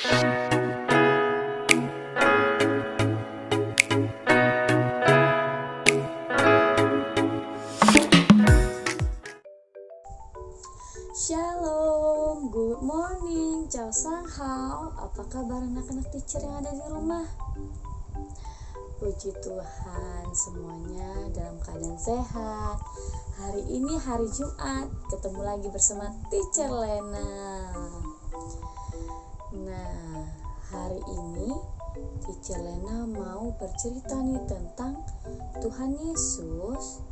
Shalom, good morning, ciao sang hao. Apa kabar anak-anak teacher yang ada di rumah? Puji Tuhan, semuanya dalam keadaan sehat. Hari ini hari Jumat, ketemu lagi bersama Teacher Lena. Nah, hari ini Teacher Lena mau bercerita nih tentang Tuhan Yesus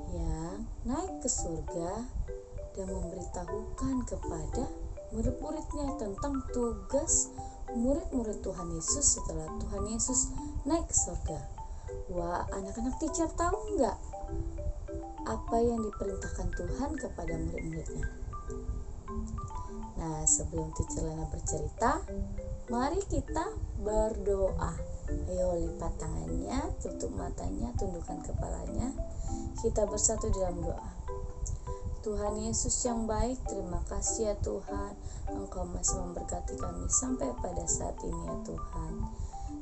yang naik ke surga dan memberitahukan kepada murid-muridnya tentang tugas murid-murid Tuhan Yesus setelah Tuhan Yesus naik ke surga. Wah, anak-anak teacher tahu nggak apa yang diperintahkan Tuhan kepada murid-muridnya? Nah, sebelum teacher Lena bercerita, mari kita berdoa. Ayo lipat tangannya, tutup matanya, tundukkan kepalanya. Kita bersatu dalam doa. Tuhan Yesus yang baik, terima kasih ya Tuhan, Engkau masih memberkati kami sampai pada saat ini ya Tuhan.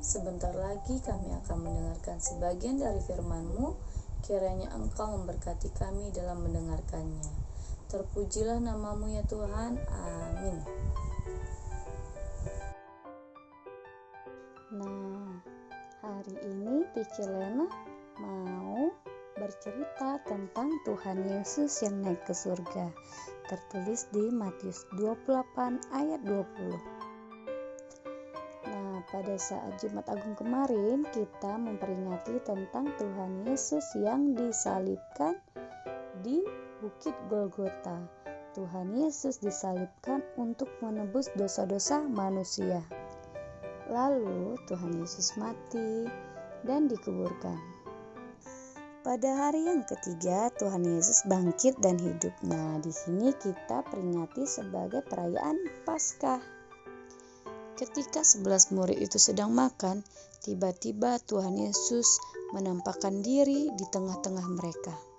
Sebentar lagi kami akan mendengarkan sebagian dari firman-Mu, kiranya Engkau memberkati kami dalam mendengarkannya. Terpujilah nama-Mu ya Tuhan, amin. Nah, hari ini Teacher Lena mau bercerita tentang Tuhan Yesus yang naik ke surga, tertulis di Matius 28 ayat 20. Nah, pada saat Jumat Agung kemarin kita memperingati tentang Tuhan Yesus yang disalibkan di Bukit Golgota. Tuhan Yesus disalibkan untuk menebus dosa-dosa manusia. Lalu Tuhan Yesus mati dan dikuburkan. Pada hari yang ketiga, Tuhan Yesus bangkit dan hidup. Nah, di sini kita peringati sebagai perayaan Paskah. Ketika 11 murid itu sedang makan, tiba-tiba Tuhan Yesus menampakkan diri di tengah-tengah mereka.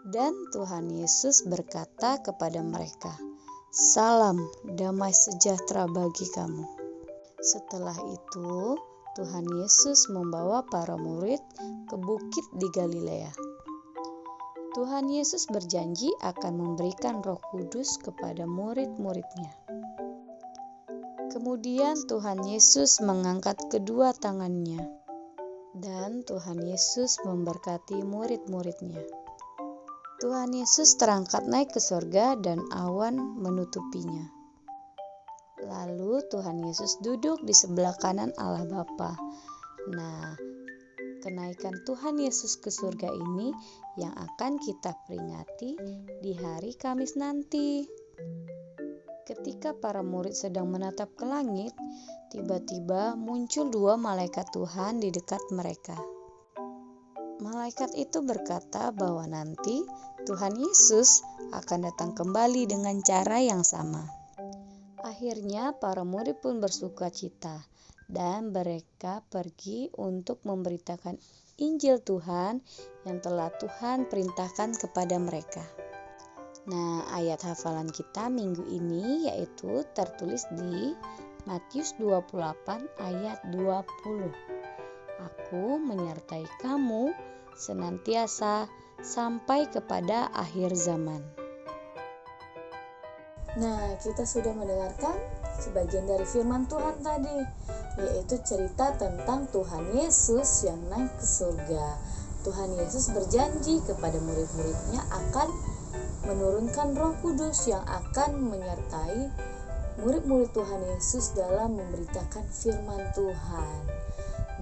Dan Tuhan Yesus berkata kepada mereka, "Salam, damai sejahtera bagi kamu." Setelah itu, Tuhan Yesus membawa para murid ke bukit di Galilea. Tuhan Yesus berjanji akan memberikan Roh Kudus kepada murid-muridnya. Kemudian Tuhan Yesus mengangkat kedua tangannya, dan Tuhan Yesus memberkati murid-muridnya. Tuhan Yesus terangkat naik ke surga dan awan menutupinya. Lalu Tuhan Yesus duduk di sebelah kanan Allah Bapa. Nah, kenaikan Tuhan Yesus ke surga ini yang akan kita peringati di hari Kamis nanti. Ketika para murid sedang menatap ke langit, tiba-tiba muncul dua malaikat Tuhan di dekat mereka. Malaikat itu berkata bahwa nanti Tuhan Yesus akan datang kembali dengan cara yang sama. Akhirnya para murid pun bersuka cita dan mereka pergi untuk memberitakan Injil Tuhan yang telah Tuhan perintahkan kepada mereka. Nah, ayat hafalan kita minggu ini yaitu tertulis di Matius 28 ayat 20. Aku menyertai kamu senantiasa sampai kepada akhir zaman. Nah, kita sudah mendengarkan sebagian dari firman Tuhan tadi, yaitu cerita tentang Tuhan Yesus yang naik ke surga. Tuhan Yesus berjanji kepada murid-muridnya akan menurunkan Roh Kudus yang akan menyertai murid-murid Tuhan Yesus dalam memberitakan firman Tuhan.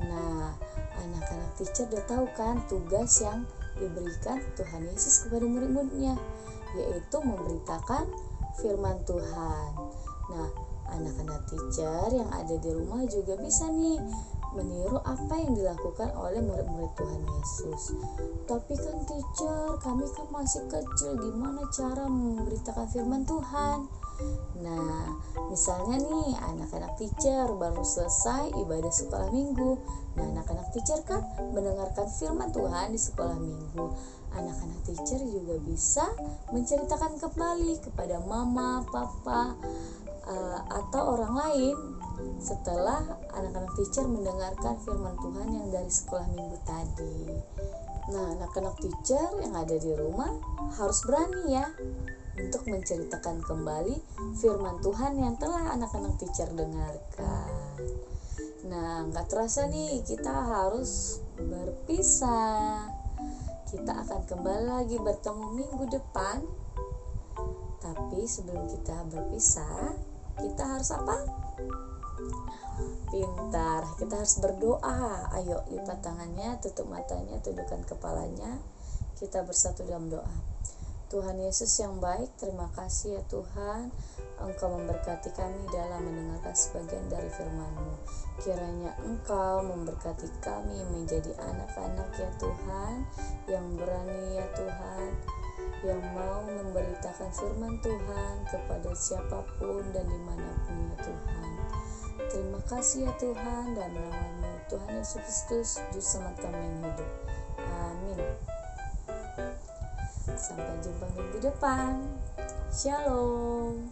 Nah, anak-anak teacher udah tahu kan tugas yang diberikan Tuhan Yesus kepada murid-muridnya, yaitu memberitakan firman Tuhan. Nah, anak-anak teacher yang ada di rumah juga bisa nih meniru apa yang dilakukan oleh murid-murid Tuhan Yesus. Tapi kan teacher, kami kan masih kecil, gimana cara memberitakan firman Tuhan? Nah, misalnya nih anak-anak teacher baru selesai ibadah sekolah minggu. Nah, anak-anak teacher kan mendengarkan firman Tuhan di sekolah minggu. Anak-anak teacher juga bisa menceritakan kembali kepada mama, papa, atau orang lain setelah anak-anak teacher mendengarkan firman Tuhan yang dari sekolah minggu tadi. Nah, anak-anak teacher yang ada di rumah harus berani ya untuk menceritakan kembali firman Tuhan yang telah anak-anak teacher dengarkan. Nah, gak terasa nih kita harus berpisah. Kita akan kembali lagi bertemu minggu depan. Tapi sebelum kita berpisah, kita harus apa? Pintar, kita harus berdoa. Ayo lipat tangannya, tutup matanya, tundukkan kepalanya. Kita bersatu dalam doa. Tuhan Yesus yang baik, terima kasih ya Tuhan, Engkau memberkati kami dalam mendengarkan sebagian dari firman-Mu. Kiranya Engkau memberkati kami menjadi anak-anak ya Tuhan, yang berani ya Tuhan, yang mau memberitakan firman Tuhan kepada siapapun dan dimanapun ya Tuhan. Terima kasih ya Tuhan, dan nama-Mu Tuhan Yesus Kristus, Juru Selamat kami yang hidup. Amin. Sampai jumpa minggu depan. Shalom.